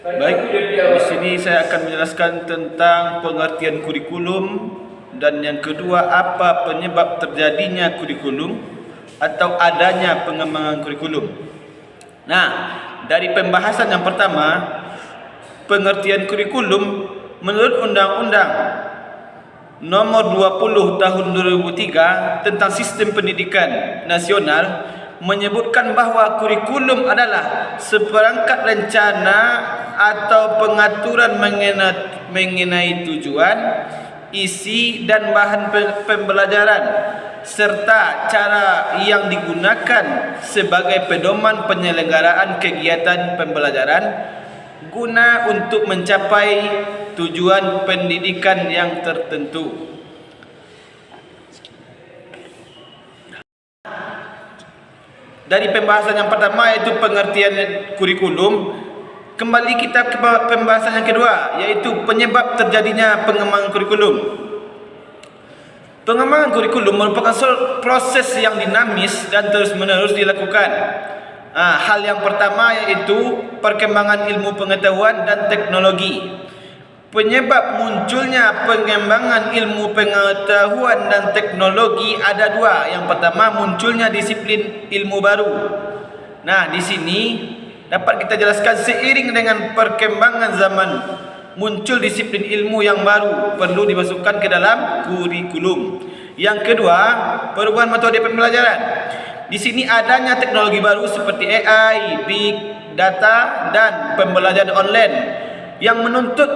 Baik, di sini saya akan menjelaskan tentang pengertian kurikulum dan yang kedua apa penyebab terjadinya kurikulum atau adanya pengembangan kurikulum. Nah, dari pembahasan yang pertama, pengertian kurikulum menurut Undang-Undang Nomor 20 Tahun 2003 tentang Sistem Pendidikan Nasional menyebutkan bahawa kurikulum adalah seperangkat rencana atau pengaturan mengenai tujuan, isi dan bahan pembelajaran serta cara yang digunakan sebagai pedoman penyelenggaraan kegiatan pembelajaran guna untuk mencapai tujuan pendidikan yang tertentu. Dari pembahasan yang pertama iaitu pengertian kurikulum, kembali kita ke pembahasan yang kedua iaitu penyebab terjadinya pengembangan kurikulum. Pengembangan kurikulum merupakan proses yang dinamis dan terus-menerus dilakukan. Hal yang pertama iaitu perkembangan ilmu pengetahuan dan teknologi. Penyebab munculnya pengembangan ilmu pengetahuan dan teknologi ada dua. Yang pertama, munculnya disiplin ilmu baru. Nah, di sini dapat kita jelaskan seiring dengan perkembangan zaman, muncul disiplin ilmu yang baru perlu dimasukkan ke dalam kurikulum. Yang kedua, perubahan metode pembelajaran. Di sini adanya teknologi baru seperti AI, big data dan pembelajaran online yang menuntut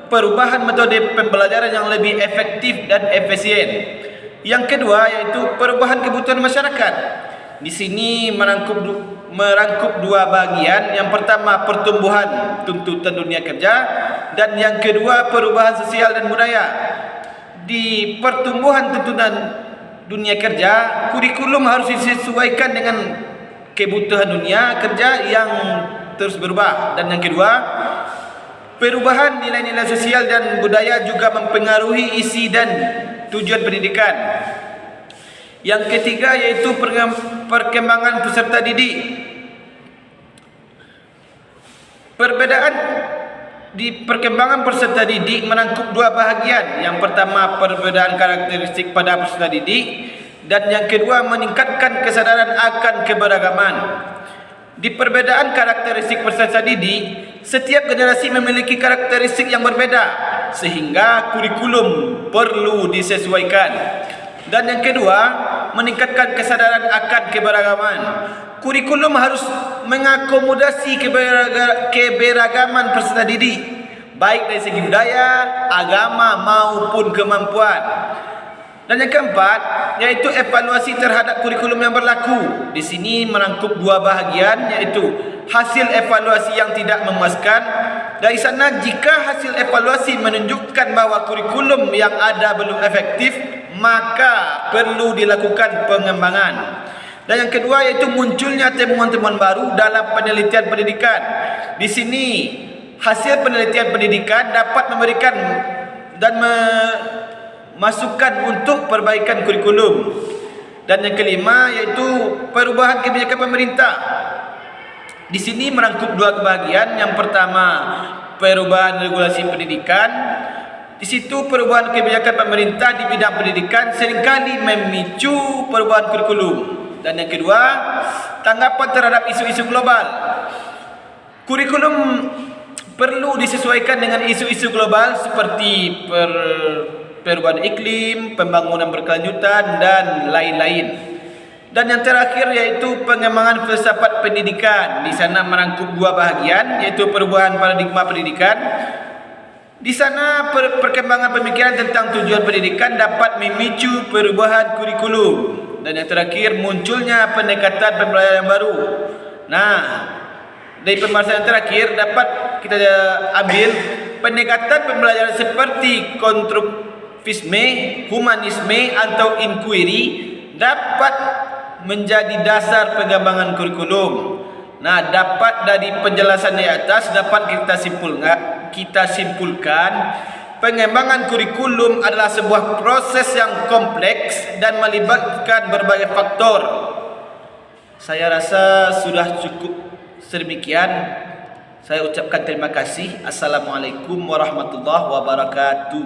perubahan metode pembelajaran yang lebih efektif dan efisien. Yang kedua yaitu perubahan kebutuhan masyarakat. Di sini merangkup dua bagian. Yang pertama pertumbuhan tuntutan dunia kerja dan yang kedua perubahan sosial dan budaya. Di pertumbuhan tuntutan dunia kerja, kurikulum harus disesuaikan dengan kebutuhan dunia kerja yang terus berubah. Dan yang kedua, perubahan nilai-nilai sosial dan budaya juga mempengaruhi isi dan tujuan pendidikan. Yang ketiga yaitu perkembangan peserta didik. Perbedaan di perkembangan peserta didik merangkup dua bahagian. Yang pertama, perbedaan karakteristik pada peserta didik dan yang kedua, meningkatkan kesadaran akan keberagaman. Di perbedaan karakteristik peserta didik, setiap generasi memiliki karakteristik yang berbeda sehingga kurikulum perlu disesuaikan. Dan yang kedua, meningkatkan kesadaran akan keberagaman. Kurikulum harus mengakomodasi keberagaman peserta didik, baik dari segi budaya, agama maupun kemampuan. Dan yang keempat, yaitu evaluasi terhadap kurikulum yang berlaku. Di sini merangkup dua bahagian, yaitu hasil evaluasi yang tidak memuaskan. Dari sana, jika hasil evaluasi menunjukkan bahawa kurikulum yang ada belum efektif, maka perlu dilakukan pengembangan. Dan yang kedua yaitu munculnya temuan-temuan baru dalam penelitian pendidikan. Di sini hasil penelitian pendidikan dapat memberikan dan masukan untuk perbaikan kurikulum. Dan yang kelima yaitu perubahan kebijakan pemerintah. Di sini merangkup dua bahagian. Yang pertama, perubahan regulasi pendidikan. Di situ perubahan kebijakan pemerintah di bidang pendidikan seringkali memicu perubahan kurikulum. Dan yang kedua, tanggapan terhadap isu-isu global. Kurikulum perlu disesuaikan dengan isu-isu global seperti perubahan iklim, pembangunan berkelanjutan dan lain-lain. Dan yang terakhir yaitu pengembangan filsafat pendidikan. Di sana merangkup dua bahagian yaitu perubahan paradigma pendidikan. Di sana perkembangan pemikiran tentang tujuan pendidikan dapat memicu perubahan kurikulum. Dan yang terakhir, munculnya pendekatan pembelajaran yang baru. Nah, dari pembahasan yang terakhir dapat kita ambil pendekatan pembelajaran seperti konstruktivisme, humanisme atau inquiry dapat menjadi dasar pengembangan kurikulum. Nah, dapat dari penjelasan di atas dapat kita simpulkan pengembangan kurikulum adalah sebuah proses yang kompleks dan melibatkan berbagai faktor. Saya rasa sudah cukup sedemikian. Saya ucapkan terima kasih. Assalamualaikum warahmatullahi wabarakatuh.